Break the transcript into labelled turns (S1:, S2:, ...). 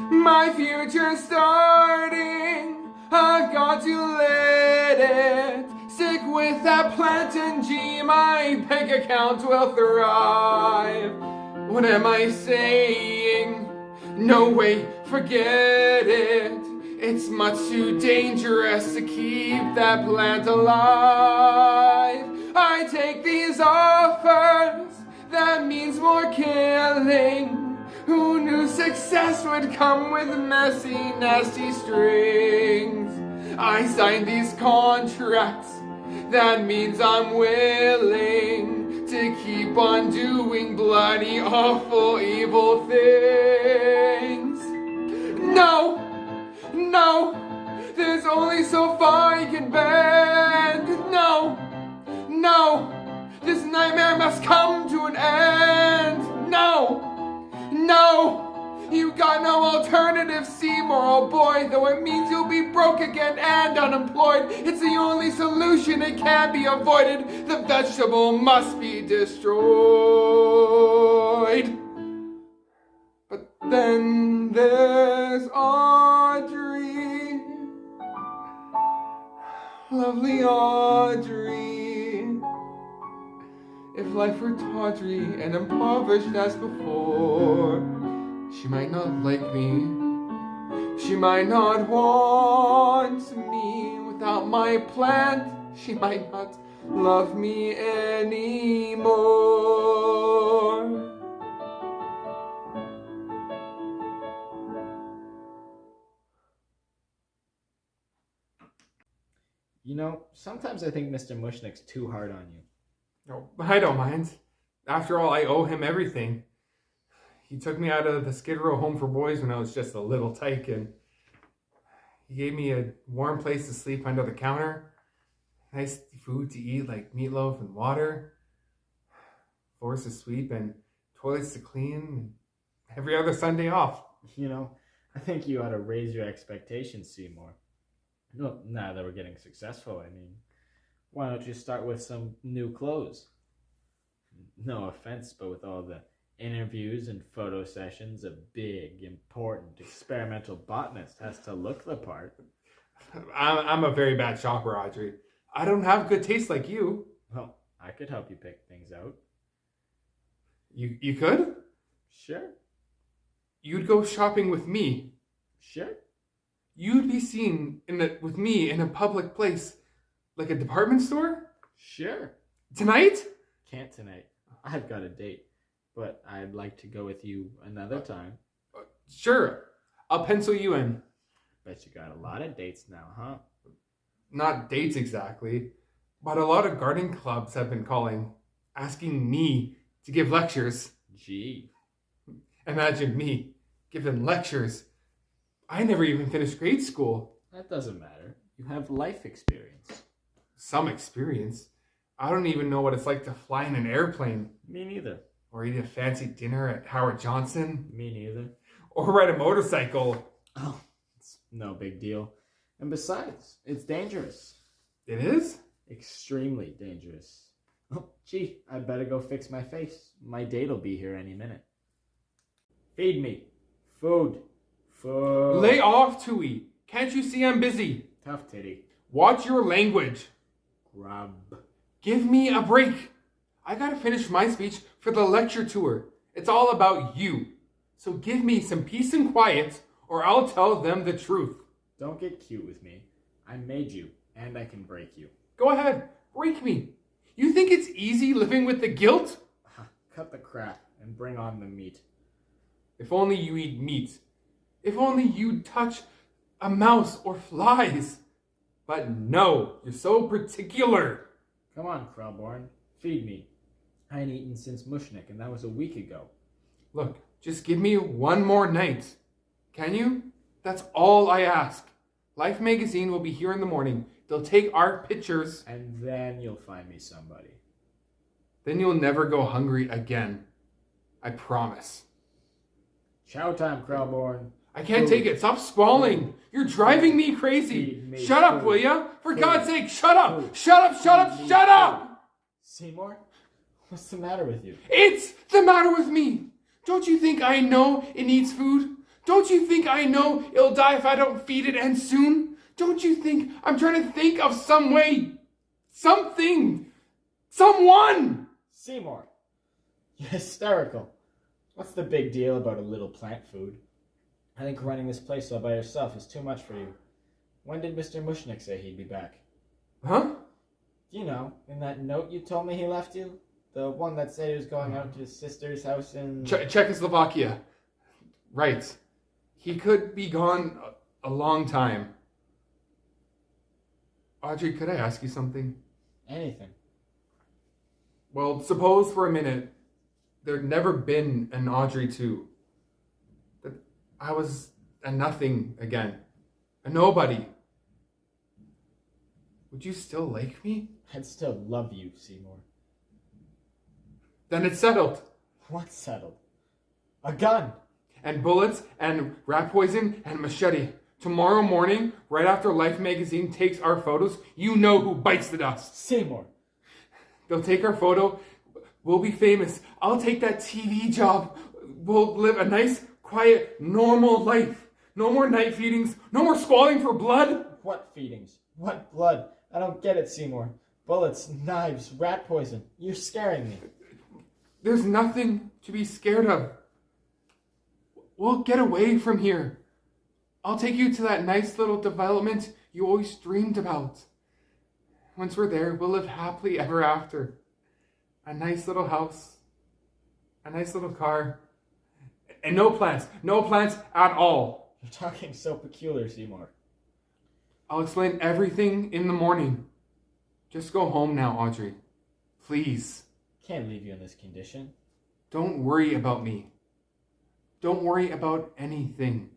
S1: My future's starting, I've got to let it. Stick with that plant and G, my bank account will thrive. What am I saying? No way, forget it. It's much too dangerous to keep that plant alive. I take these offers, that means more killing. Who knew success would come with messy, nasty strings? I signed these contracts, that means I'm willing to keep on doing bloody, awful, evil things. No, no, there's only so far you can bend. No, no, this nightmare must come to an end. No, no, you got no alternative, Seymour, oh boy, though it means you'll be broke again and unemployed. It's the only solution, it can't be avoided. The vegetable must be destroyed. But then there's Audrey, lovely Audrey. If life were tawdry and impoverished as before, she might not like me, she might not want me. Without my plant, she might not love me anymore.
S2: You know, sometimes I think Mr. Mushnick's too hard on you.
S1: No, I don't mind. After all, I owe him everything. He took me out of the Skid Row home for boys when I was just a little tyke, and he gave me a warm place to sleep under the counter, nice food to eat like meatloaf and water, floors to sweep and toilets to clean, every other Sunday off.
S2: You know, I think you ought to raise your expectations, Seymour. Well, now that we're getting successful, I mean, why don't you start with some new clothes? No offense, but with all the interviews and photo sessions, a big, important, experimental botanist has to look the part.
S1: I'm a very bad shopper, Audrey. I don't have good taste like you.
S2: Well, I could help you pick things out.
S1: You could?
S2: Sure.
S1: You'd go shopping with me.
S2: Sure.
S1: You'd be seen with me in a public place, like a department store?
S2: Sure.
S1: Tonight?
S2: Can't tonight. I've got a date. But I'd like to go with you another time.
S1: Sure. I'll pencil you in.
S2: Bet you got a lot of dates now, huh?
S1: Not dates exactly, but a lot of gardening clubs have been calling, asking me to give lectures.
S2: Gee.
S1: Imagine me giving lectures. I never even finished grade school.
S2: That doesn't matter. You have life experience.
S1: Some experience. I don't even know what it's like to fly in an airplane.
S2: Me neither.
S1: Or eat a fancy dinner at Howard Johnson.
S2: Me neither.
S1: Or ride a motorcycle.
S2: Oh, it's no big deal. And besides, it's dangerous.
S1: It is?
S2: Extremely dangerous. Oh, gee, I better go fix my face. My date'll be here any minute. Feed me. Food. Food.
S1: Lay off, Tui. Can't you see I'm busy?
S2: Tough titty.
S1: Watch your language.
S2: Grub.
S1: Give me a break. I gotta finish my speech for the lecture tour. It's all about you. So give me some peace and quiet, or I'll tell them the truth.
S2: Don't get cute with me. I made you, and I can break you.
S1: Go ahead, break me. You think it's easy living with the guilt?
S2: Cut the crap and bring on the meat.
S1: If only you eat meat. If only you'd touch a mouse or flies. But no, you're so particular.
S2: Come on, Krelborn. Feed me. I ain't eaten since Mushnick, and that was a week ago.
S1: Look, just give me one more night. Can you? That's all I ask. Life magazine will be here in the morning. They'll take our pictures.
S2: And then you'll find me somebody.
S1: Then you'll never go hungry again. I promise.
S2: Chow time, Krelborn.
S1: I can't take it. Stop sprawling. You're driving me crazy. Shut up, will ya? For God's sake, shut up. Shut up, shut up, shut up!
S2: Seymour, what's the matter with you?
S1: It's the matter with me. Don't you think I know it needs food? Don't you think I know it'll die if I don't feed it and soon? Don't you think I'm trying to think of some way, something, someone?
S2: Seymour, you're hysterical. What's the big deal about a little plant food? I think running this place all by yourself is too much for you. When did Mr. Mushnick say he'd be back?
S1: Huh?
S2: You know, in that note you told me he left you? The one that said he was going out to his sister's house in...
S1: Czechoslovakia. Right. He could be gone a long time. Audrey, could I ask you something?
S2: Anything.
S1: Well, suppose for a minute there'd never been an Audrey 2. That I was a nothing again. A nobody. Would you still like me?
S2: I'd still love you, Seymour.
S1: Then it's settled.
S2: What's settled? A gun!
S1: And bullets, and rat poison, and machete. Tomorrow morning, right after Life magazine takes our photos, you know who bites the dust.
S2: Seymour!
S1: They'll take our photo. We'll be famous. I'll take that TV job. We'll live a nice, quiet, normal life. No more night feedings. No more squalling for blood.
S2: What feedings? What blood? I don't get it, Seymour. Bullets, knives, rat poison. You're scaring me.
S1: There's nothing to be scared of. We'll get away from here. I'll take you to that nice little development you always dreamed about. Once we're there, we'll live happily ever after. A nice little house. A nice little car. And no plants. No plants at all.
S2: You're talking so peculiar, Seymour.
S1: I'll explain everything in the morning. Just go home now, Audrey. Please.
S2: Can't leave you in this condition.
S1: Don't worry about me. Don't worry about anything.